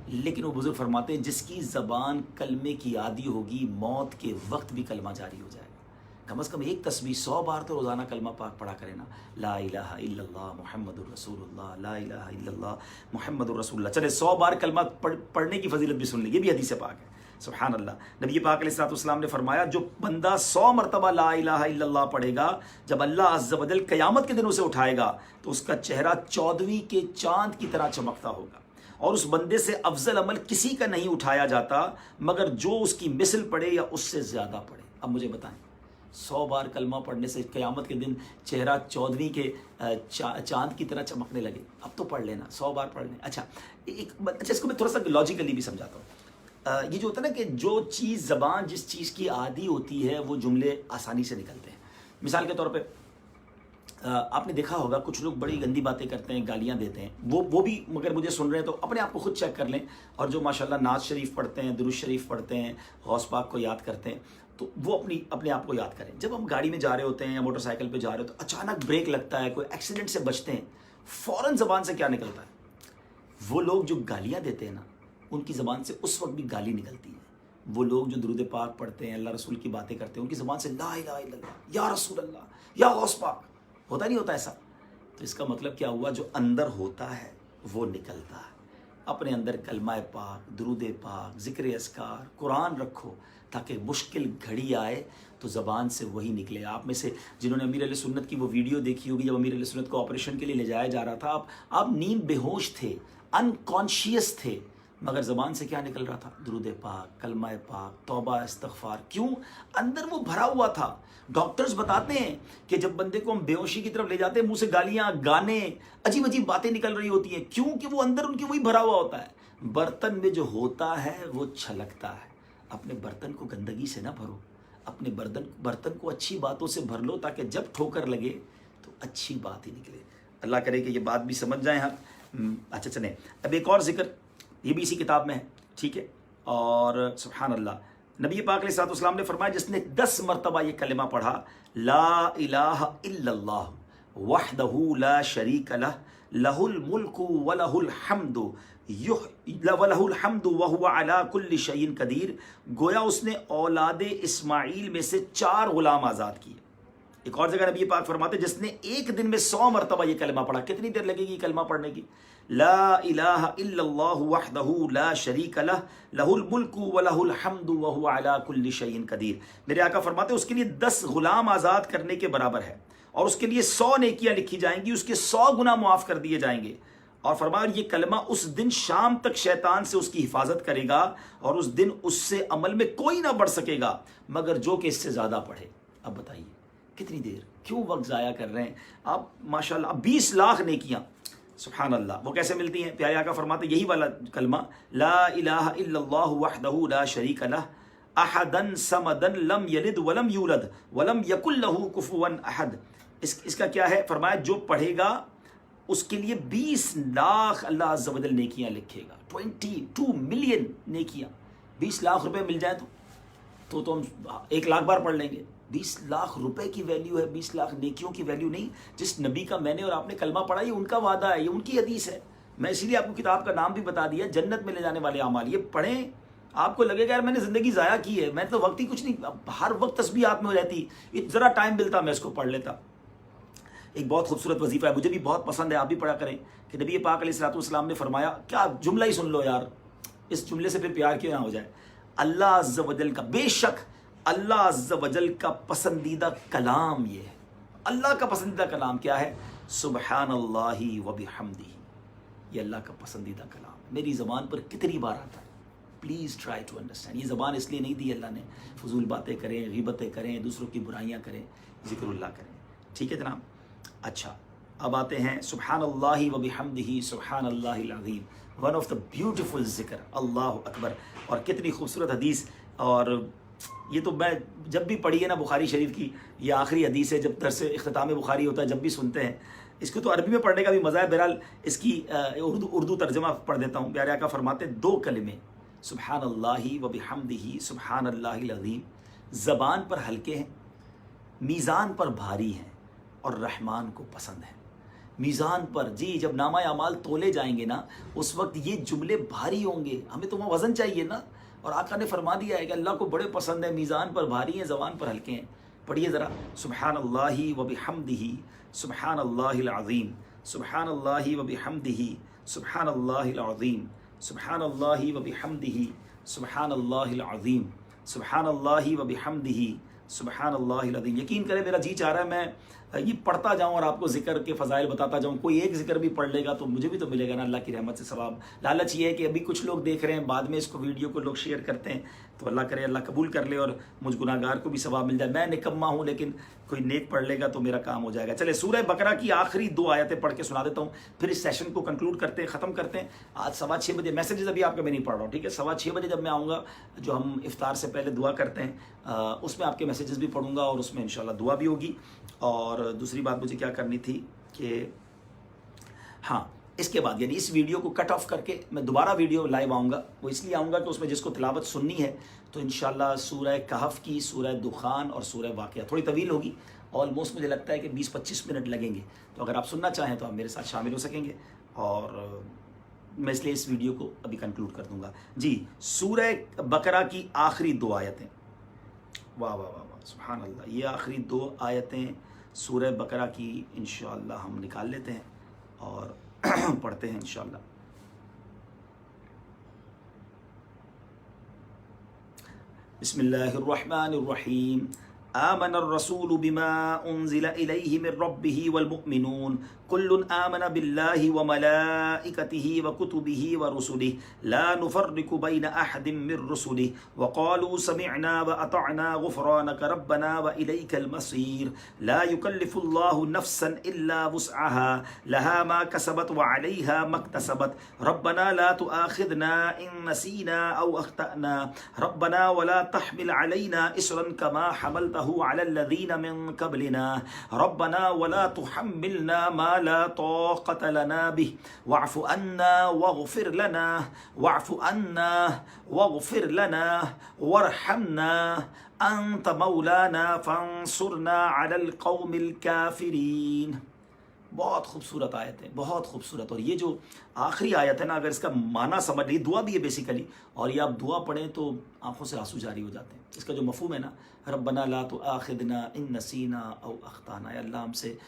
لیکن وہ بزرگ فرماتے ہیں جس کی زبان کلمے کی عادی ہوگی، موت کے وقت بھی کلمہ جاری ہو جائے گا. کم از کم ایک تسبیح 100 بار تو روزانہ کلمہ پاک پڑھا کرے نا. لا الہ الا اللہ محمد الرسول اللہ، لا الہ الا اللہ محمد الرسول اللہ. چلے 100 بار کلمہ پڑھنے کی فضیلت بھی سن لیں، یہ بھی حدیث پاک ہے. سبحان اللہ. نبی پاک علیہ الصلوۃ والسلام نے فرمایا جو بندہ 100 مرتبہ لا الہ الا اللہ پڑھے گا، جب اللہ عز و جل قیامت کے دن اسے اٹھائے گا تو اس کا چہرہ 14ویں کے چاند کی طرح چمکتا ہوگا، اور اس بندے سے افضل عمل کسی کا نہیں اٹھایا جاتا مگر جو اس کی مثل پڑھے یا اس سے زیادہ پڑھے. اب مجھے بتائیں 100 بار کلمہ پڑھنے سے قیامت کے دن چہرہ 14ویں کے چاند کی طرح چمکنے لگے. اب تو پڑھ لینا، 100 بار پڑھ لیں. اچھا اس کو میں تھوڑا سا لاجیکلی بھی سمجھاتا ہوں. یہ جو ہوتا ہے نا کہ جو چیز زبان جس چیز کی عادی ہوتی ہے وہ جملے آسانی سے نکلتے ہیں. مثال کے طور پہ آپ نے دیکھا ہوگا کچھ لوگ بڑی گندی باتیں کرتے ہیں، گالیاں دیتے ہیں، وہ بھی مگر مجھے سن رہے ہیں تو اپنے آپ کو خود چیک کر لیں. اور جو ماشاءاللہ نعت شریف پڑھتے ہیں، درود شریف پڑھتے ہیں، غوث پاک کو یاد کرتے ہیں، تو وہ اپنے آپ کو یاد کریں. جب ہم گاڑی میں جا رہے ہوتے ہیں یا موٹر سائیکل پہ جا رہے ہوتے ہیں، اچانک بریک لگتا ہے، کوئی ایکسیڈنٹ سے بچتے ہیں، فوراً زبان سے کیا نکلتا ہے؟ وہ لوگ جو گالیاں دیتے ہیں نا، ان کی زبان سے اس وقت بھی گالی نکلتی ہے. وہ لوگ جو درود پاک پڑھتے ہیں، اللہ رسول کی باتیں کرتے ہیں، ان کی زبان سے لا الہ الا اللہ، یا رسول اللہ، یا غوث پاک. ہوتا نہیں ہوتا ایسا؟ تو اس کا مطلب کیا ہوا؟ جو اندر ہوتا ہے وہ نکلتا ہے. اپنے اندر کلمہ پاک، درود پاک، ذکر اذکار، قرآن رکھو تاکہ مشکل گھڑی آئے تو زبان سے وہی نکلے. آپ میں سے جنہوں نے امیر علیہ سنت کی وہ ویڈیو دیکھی ہوگی، جب امیر علیہ سنت کو آپریشن کے لیے لے جایا جا رہا تھا، آپ نیم بے ہوش تھے، انکانشیس تھے، مگر زبان سے کیا نکل رہا تھا؟ درود پاک، کلمہ پاک، توبہ، استغفار. کیوں؟ اندر وہ بھرا ہوا تھا. ڈاکٹرز بتاتے ہیں کہ جب بندے کو ہم بے ہوشی کی طرف لے جاتے ہیں، منہ سے گالیاں، گانے، عجیب عجیب باتیں نکل رہی ہوتی ہیں. کیوں؟ کہ وہ اندر ان کی وہی بھرا ہوا ہوتا ہے. برتن میں جو ہوتا ہے وہ چھلکتا ہے. اپنے برتن کو گندگی سے نہ بھرو، اپنے برتن کو اچھی باتوں سے بھر لو تاکہ جب ٹھوکر لگے تو اچھی بات ہی نکلے. اللہ کرے کہ یہ بات بھی سمجھ جائیں ہم. اچھا چلیں اب ایک اور ذکر، یہ بھی اسی کتاب میں ہے، ٹھیک ہے. اور سبحان اللہ، نبی پاک علیہ الصلوۃ والسلام نے فرمایا جس نے 10 مرتبہ یہ کلمہ پڑھا، لا الہ الا اللہ وحدہ لا شریک لہ، لہ الملک ولہ الحمد وہو علی کل شیء قدیر، گویا اس نے اولاد اسماعیل میں سے 4 غلام آزاد کیے. ایک اور جگہ نبی پاک فرماتے جس نے ایک دن میں 100 مرتبہ یہ کلمہ پڑھا. کتنی دیر لگے گی کلمہ پڑھنے کی؟ لا الہ الا اللہ وحدہ لا شریک لہ، لہ الملک ولہ الحمد وہو علی کل شیء قدیر. میرے آقا فرماتے اس کے لیے 10 غلام آزاد کرنے کے برابر ہے، اور اس کے لیے 100 نیکیاں لکھی جائیں گی، اس کے 100 گناہ معاف کر دیے جائیں گے. اور فرمایا یہ کلمہ اس دن شام تک شیطان سے اس کی حفاظت کرے گا، اور اس دن اس سے عمل میں کوئی نہ بڑھ سکے گا مگر جو کہ اس سے زیادہ پڑھے. اب بتائیے کتنی دیر، کیوں وقت ضائع کر رہے ہیں آپ؟ ماشاءاللہ 20 لاکھ نیکیاں، سبحان اللہ. وہ کیسے ملتی ہیں؟ پیارے آقا فرماتے یہی والا کلمہ، لا الہ الا اللہ وحدہ لا شریک لہ، अहदन समदन लम यलिद वलम यूलद वलम यकुल लहू कुफुवन अहद। इसका क्या है? फरमाया जो पढ़ेगा उसके लिए 20 लाख अल्लाह अज़्ज़ा वजल नेकियां लिखेगा। 22 मिलियन नेकियां। 20 लाख रुपए मिल जाए तो हम 1 लाख बार पढ़ लेंगे। 20 लाख रुपए की वैल्यू है, 20 लाख नेकियों की वैल्यू नहीं। जिस नबी का मैंने और आपने कलमा पढ़ा, ये उनका वादा है, ये उनकी हदीस है। मैं इसीलिए आपको किताब का नाम भी बता दिया, जन्नत में ले जाने वाले अमाल। ये पढ़ें, आपको लगेगा यार मैंने ज़िंदगी ज़ाया की है, मैं तो वक्त ही कुछ नहीं, हर वक्त तस्बीहात में हो रहती, ज़रा टाइम मिलता मैं इसको पढ़ लेता। एक बहुत खूबसूरत वजीफ़ा है, मुझे भी बहुत पसंद है, आप भी पढ़ा करें, कि नबी पाक अलैहिस्सलाम ने फरमाया, क्या जुमला ही सुन लो यार, इस जुमले से फिर प्यार क्यों ना हो जाए। अल्लाह अज़्ज़ा वजल का, बेशक अल्लाह अज़्ज़ा वजल का पसंदीदा कलाम ये है। अल्लाह का पसंदीदा कलाम क्या है? सुब्हानल्लाहि व बिहम्दिही। ये अल्लाह का पसंदीदा कलाम है। मेरी ज़बान पर कितनी बार आता है? Please try to understand. ये ज़बान इसलिए नहीं दी अल्लाह ने, फजूल बातें करें, ग़ीबतें करें, दूसरों की बुराइयाँ करें, ज़िक्रुल्लाह करें। ठीक है जनाब। अच्छा, अब आते हैं सुब्हानल्लाहि व बिहम्दिही सुब्हानल्लाहिल अज़ीम, वन ऑफ द ब्यूटीफुल ज़िक्र, अल्लाह अकबर। और कितनी खूबसूरत हदीस। और ये तो मैं जब भी पढ़ी है ना बुखारी शरीफ की, ये आखिरी हदीस है, जब दरस इख्तिताम बुखारी होता है जब भी सुनते हैं। इसको तो अरबी में पढ़ने का भी मज़ा है, बहरहाल इसकी उर्दू तर्जमा पढ़ देता हूँ। प्यारे आका फरमाते हैं 2 कलिमे, सुब्हानल्लाहि व बिहम्दिही सुब्हानल्लाहिल अज़ीम, ज़बान पर हल्के हैं, मीज़ान पर भारी हैं और रहमान को पसंद है। मीज़ान पर, जी जब नामा अमाल तोले जाएंगे ना, उस वक्त ये जुमले भारी होंगे, हमें तो वहाँ वज़न चाहिए ना। और आका ने फरमा दिया है कि अल्लाह को बड़े पसंद है, मीज़ान पर भारी हैं, ज़बान पर हल्के हैं। पढ़िए ज़रा, सुब्हानल्लाहि व बिहम्दिही सुब्हानल्लाहिल अज़ीम, सुब्हानल्लाहि व बिहम्दिही सुब्हानल्लाहिल अज़ीम, सुब्हानल्लाहि व बिहम्दिही सुब्हानल्लाहिल अज़ीम, सुब्हानल्लाहि व बिहम्दिही सुब्हानल्लाहिल अज़ीम। यकीन करें मेरा जी चाह रहा है मैं ये पढ़ता जाऊँ और आपको ज़िक्र के फ़ज़ाइल बताता जाऊँ। कोई एक ज़िक्र भी पढ़ लेगा तो मुझे भी तो मिलेगा ना अल्लाह की रहमत से सवाब। लालच ये है कि अभी कुछ लोग देख रहे हैं, बाद में इसको वीडियो को लोग शेयर करते हैं, तो अल्लाह करे अल्लाह कबूल कर ले और मुझ गुनाहगार को भी सवाब मिल जाए। मैं निकम्मा हूँ, लेकिन कोई नेक पढ़ लेगा तो मेरा काम हो जाएगा। चले सूरह बकरा की आखिरी 2 आयतें पढ़ के सुना देता हूँ, फिर इस सेशन को कंक्लूड करते हैं, ख़त्म करते हैं। आज 6:15 बजे, मैसेजेस अभी आपके मैं नहीं पढ़ रहा हूँ, ठीक है। 6:15 बजे जब मैं आऊँगा, जो हम इफ्तार से पहले दुआ करते हैं, उसमें आपके मैसेजेस भी पढ़ूंगा और उसमें इंशाल्लाह दुआ भी होगी। और दूसरी बात मुझे क्या करनी थी कि हाँ, इसके बाद यानी इस वीडियो को कट ऑफ करके मैं दोबारा वीडियो लाइव आऊँगा। वो इसलिए आऊँगा कि उसमें जिसको तिलावत सुननी है तो इंशाल्लाह सूरह कहफ की, सूरह दुखान और सूरह वाक़िया, थोड़ी तवील होगी, ऑलमोस्ट मुझे लगता है कि 20-25 मिनट लगेंगे। तो अगर आप सुनना चाहें तो आप मेरे साथ शामिल हो सकेंगे। और मैं इसलिए इस वीडियो को अभी कंक्लूड कर दूँगा। जी, सूरह बकरा की आखिरी 2 आयतें, वाह वाह वाह वाह, सुभान अल्लाह। ये आखिरी 2 आयतें सूरह बकरा की इंशाअल्लाह हम निकाल लेते हैं और पढ़ते हैं इंशाअल्लाह। बिस्मिल्लाहिर्रहमानिर्रहीम। आमनर रसूलु बिमा उन्ज़िला इलैहि मिर रब्बिहि वल मुअमिनून कुल्लुन आमन बिल्लाहि व मलाइकतिहि व कुतुबिहि व रुसुलिहि ला नुफर्रिकु बैन अहदिम मिर रुसुलिहि व क़ालू समिअना व अतअना गुफ़रानक रब्बना व इलैकल मसीर ला युकल्लिफुल्लाहु नफ्सन इल्ला वुस्अहा लहा मा कसबत व अलैहा मक्तसबत रब्बना ला तुआखिज़ना इन नसीना औ अख्तअना रब्बना व ला तहमिल अलैना इसरन कमा हमलतहु अलल लज़ीना मिन क़ब्लिना रब्बना व ला तुहम्मिलना मा ला ताक़त लना बिह वअफ़ु अन्ना वग़फ़िर लना वअफ़ु अन्ना वग़फ़िर लना वरहमना अंत मौलाना फंसुरना अलल क़ौमिल काफ़िरीन। बहुत खूबसूरत आयत है, बहुत खूबसूरत। और ये जो आखिरी आयत है ना, अगर इसका माना समझ ली, दुआ भी है बेसिकली, और ये आप दुआ पढ़ें तो आंखों से आंसू जारी हो जाते हैं। इसका जो मफ़हूम है ना, रब्बना ला तुआखिज़ना इन नसीना औ अख्ताना, अल्लाह हमसे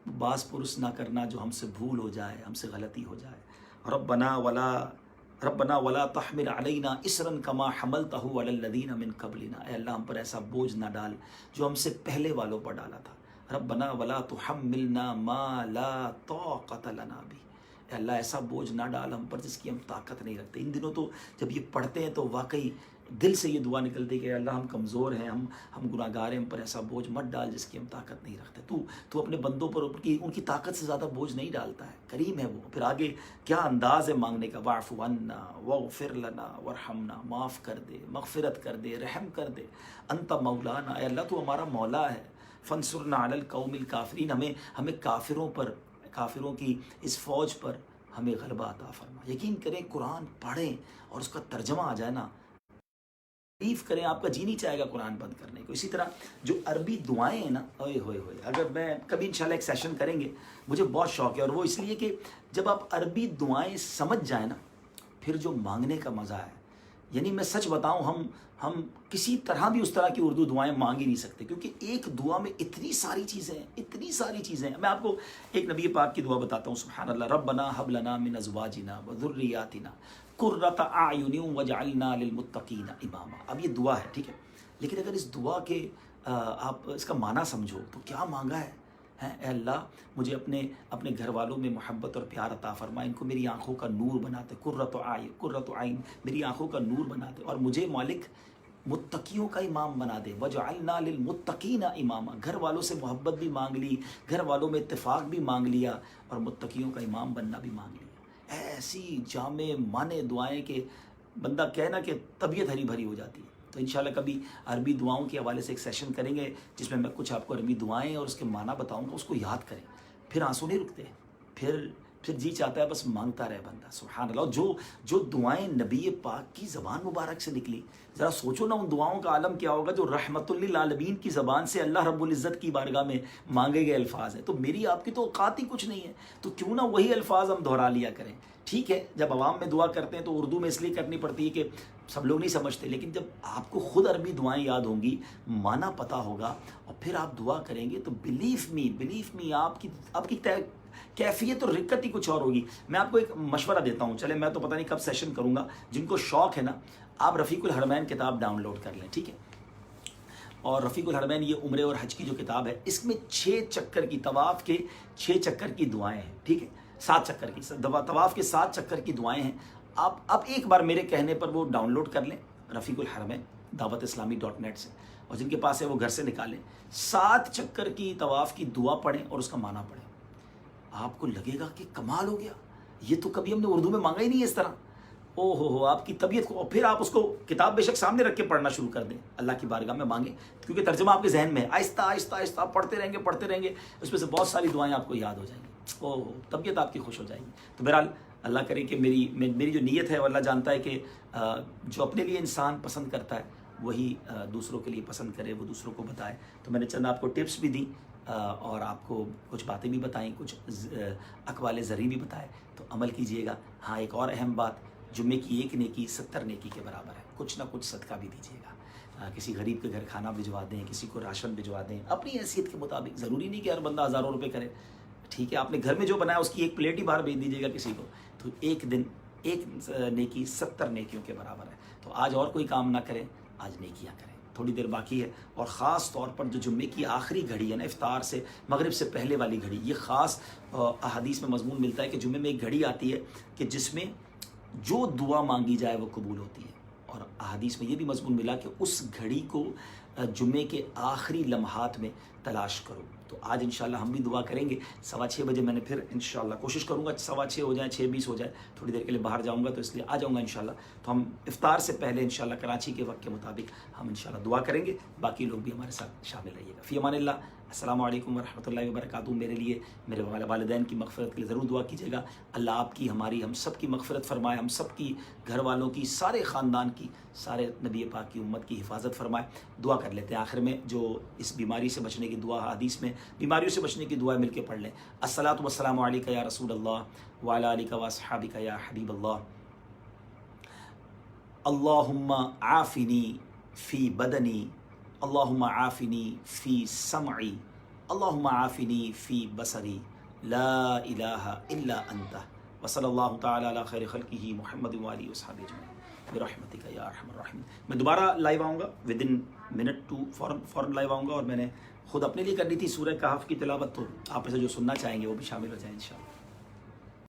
बास पुरुष ना करना जो हमसे भूल हो जाए, हमसे गलती हो जाए। रब्बना वला तहमिल अलैना इसरन कमा हमलतहु अलल लज़ीना मिन क़ब्लिना, अल्लाह हम पर ऐसा बोझ ना डाल जो हमसे पहले वालों पर डाला था। रब्बना वला तुहम्मिलना मा ला ताक़त लना बिह, अल्लाह ऐसा बोझ ना डाल हम पर जिसकी हम ताकत नहीं रखते। इन दिनों तो जब ये पढ़ते हैं तो वाकई دل سے یہ دعا نکلتی کہ اللہ ہم کمزور ہیں، ہم گناہگار ہیں، ہم پر ایسا بوجھ مت ڈال جس کی ہم طاقت نہیں رکھتے. تو اپنے بندوں پر ان کی طاقت سے زیادہ بوجھ نہیں ڈالتا ہے، کریم ہے وہ. پھر آگے کیا انداز ہے مانگنے کا، واعف عنا واغفر لنا وارحمنا، معاف کر دے، مغفرت کر دے، رحم کر دے. انت مولانا، اے اللہ تو ہمارا مولا ہے. فانصرنا علی القوم الکافرین، ہمیں کافروں کی اس فوج پر ہمیں غلبہ عطا فرما. یقین کریں قرآن پڑھیں اور اس کا ترجمہ آ جائے نا، تعریف کریں، آپ کا جی نہیں چاہے گا قرآن بند کرنے کو. اسی طرح جو عربی دعائیں ہیں نا، اوئے ہوئے ہوئے، اگر میں کبھی انشاءاللہ ایک سیشن کریں گے، مجھے بہت شوق ہے، اور وہ اس لیے کہ جب آپ عربی دعائیں سمجھ جائیں نا، پھر جو مانگنے کا مزہ ہے، یعنی میں سچ بتاؤں، ہم کسی طرح بھی اس طرح کی اردو دعائیں مانگ ہی نہیں سکتے، کیونکہ ایک دعا میں اتنی ساری چیزیں ہیں. میں آپ کو ایک نبی پاک کی دعا بتاتا ہوں، سبحان اللہ. ربنا حب لنا من ازواجنا وذریاتنا قرۃ اعین واجعلنا للمتقین اماما. اب یہ دعا ہے، ٹھیک ہے، لیکن اگر اس دعا کے آپ اس کا معنی سمجھو تو کیا مانگا ہے. اے اللہ مجھے اپنے گھر والوں میں محبت اور پیار عطا فرما، ان کو میری آنکھوں کا نور بنا دے، قرۃ عین میری آنکھوں کا نور بنا دے، اور مجھے مالک متقیوں کا امام بنا دے. وجعلنا للمتقین اماما، گھر والوں سے محبت بھی مانگ لی، گھر والوں میں اتفاق بھی مانگ لیا، اور متقیوں کا امام بننا بھی مانگ لیا. ایسی جامع معنی دعائیں کہ بندہ کہنا کہ طبیعت ہری بھری ہو جاتی ہے. تو انشاءاللہ کبھی عربی دعاؤں کے حوالے سے ایک سیشن کریں گے جس میں کچھ آپ کو عربی دعائیں اور اس کے معنی بتاؤں گا. اس کو یاد کریں، پھر آنسو نہیں رکتے، پھر جی چاہتا ہے بس مانگتا رہے بندہ. سبحان اللہ. جو دعائیں نبی پاک کی زبان مبارک سے نکلی، ذرا سوچو نا ان دعاؤں کا عالم کیا ہوگا جو رحمت للعالمین کی زبان سے اللہ رب العزت کی بارگاہ میں مانگے گئے الفاظ ہیں. تو میری آپ کی تو اوقات ہی کچھ نہیں ہے، تو کیوں نہ وہی الفاظ ہم دہرا لیا کریں. ٹھیک ہے، جب عوام میں دعا کرتے ہیں تو اردو میں اس لیے کرنی پڑتی ہے کہ سب لوگ نہیں سمجھتے، لیکن جب آپ کو خود عربی دعائیں یاد ہوں گی، معنی پتہ ہوگا، اور پھر آپ دعا کریں گے تو بلیو می آپ کی کیفیت اور رکت ہی کچھ اور ہوگی. میں آپ کو ایک مشورہ دیتا ہوں، چلے میں تو پتہ نہیں کب سیشن کروں گا، جن کو شوق ہے نا، آپ رفیق الحرمین کتاب ڈاؤن لوڈ کر لیں، ٹھیک ہے. اور رفیق الحرمین یہ عمرے اور حج کی جو کتاب ہے، اس میں 6 چکر کی طواف کے 6 چکر کی دعائیں ہیں، ٹھیک ہے، 7 چکر کی طواف کے 7 چکر کی دعائیں ہیں. آپ ایک بار میرے کہنے پر وہ ڈاؤن لوڈ کر لیں رفیق الحرمین dawatIslami.net سے، اور جن کے پاس ہے وہ گھر سے نکالیں. 7 چکر کی طواف کی دعا پڑھیں اور اس کا معنی پڑھیں. آپ کو لگے گا کہ کمال ہو گیا، یہ تو کبھی ہم نے اردو میں مانگا ہی نہیں ہے اس طرح. او ہو آپ کی طبیعت کو، اور پھر آپ اس کو کتاب بے شک سامنے رکھ کے پڑھنا شروع کر دیں، اللہ کی بارگاہ میں مانگیں، کیونکہ ترجمہ آپ کے ذہن میں ہے. آہستہ آہستہ آپ پڑھتے رہیں گے، اس میں سے بہت ساری دعائیں آپ کو یاد ہو جائیں گی. او ہو طبیعت آپ کی خوش ہو جائے گی. تو بہرحال اللہ کرے کہ میری جو نیت ہے وہ اللہ جانتا ہے کہ جو اپنے لیے انسان پسند کرتا ہے وہی دوسروں کے لیے پسند کرے، وہ دوسروں کو بتائے. تو میں نے چند آپ کو ٹپس بھی دیں اور آپ کو کچھ باتیں بھی بتائیں، کچھ اقوال زرعی بھی بتائے، تو عمل کیجئے گا. ہاں ایک اور اہم بات، جمعے کی 1 نیکی 70 نیکی کے برابر ہے. کچھ نہ کچھ صدقہ بھی دیجیے گا، کسی غریب کے گھر کھانا بھجوا دیں، کسی کو راشن بھجوا دیں، اپنی حیثیت کے مطابق. ضروری نہیں کہ ہر بندہ ہزاروں روپے کرے، ٹھیک ہے، آپ نے گھر میں جو بنایا اس کی 1 پلیٹ ہی باہر بھیج دیجیے گا کسی کو، تو ایک دن 1 نیکی 70 نیکیوں کے برابر ہے. تو آج اور کوئی کام نہ کریں، آج نیکیاں کریں، تھوڑی دیر باقی ہے. اور خاص طور پر جو جمعے کی آخری گھڑی ہے نا، افطار سے مغرب سے پہلے والی گھڑی، یہ خاص احادیث میں مضمون ملتا ہے کہ جمعے میں ایک گھڑی آتی ہے کہ جس میں جو دعا مانگی جائے وہ قبول ہوتی ہے. اور احادیث میں یہ بھی مضمون ملا کہ اس گھڑی کو جمعے کے آخری لمحات میں تلاش کرو. تو آج انشاءاللہ ہم بھی دعا کریں گے. 6:15 بجے میں نے پھر انشاءاللہ کوشش کروں گا 6:15 ہو جائیں، 6:20 ہو جائے، تھوڑی دیر کے لیے باہر جاؤں گا تو اس لیے آ جاؤں گا انشاءاللہ. تو ہم افطار سے پہلے انشاءاللہ کراچی کے وقت کے مطابق ہم انشاءاللہ دعا کریں گے. باقی لوگ بھی ہمارے ساتھ شامل رہیے گا. فی امان اللہ. السلام علیکم ورحمۃ اللہ وبرکاتہ. میرے لیے، میرے والدین کی مغفرت کے لیے ضرور دعا کیجیے گا. اللہ آپ کی، ہماری، ہم سب کی مغفرت فرمائے، ہم سب کی، گھر والوں کی، سارے خاندان کی، سارے نبی پاک کی امت کی حفاظت فرمائے. دعا کر لیتے ہیں آخر میں جو اس بیماری سے بچنے کی دعا حدیث میں بیماریوں سے بچنے کی دعا مل کے پڑھ لیں. الصلاۃ والسلام علیک یا رسول اللہ وعلی آلک واصحابک یا حبیب اللہ. اللہم عافنی فی بدنی، اللہم عافنی فی سمعی، اللہم عافنی فی بصری، لا الہ الا انت. وصلی اللہ تعالی علی خیر خلقہ محمد وآلہ وصحبہ اجمعین برحمتک یا ارحم الراحمین. میں دوبارہ لائیو آؤں گا ودن منٹ ٹو، فوراً لائیو آؤں گا. اور میں نے خود اپنے لیے کرنی تھی سورہ کہف کی تلاوت، تو آپ اسے جو سننا چاہیں گے وہ بھی شامل ہو جائیں انشاءاللہ.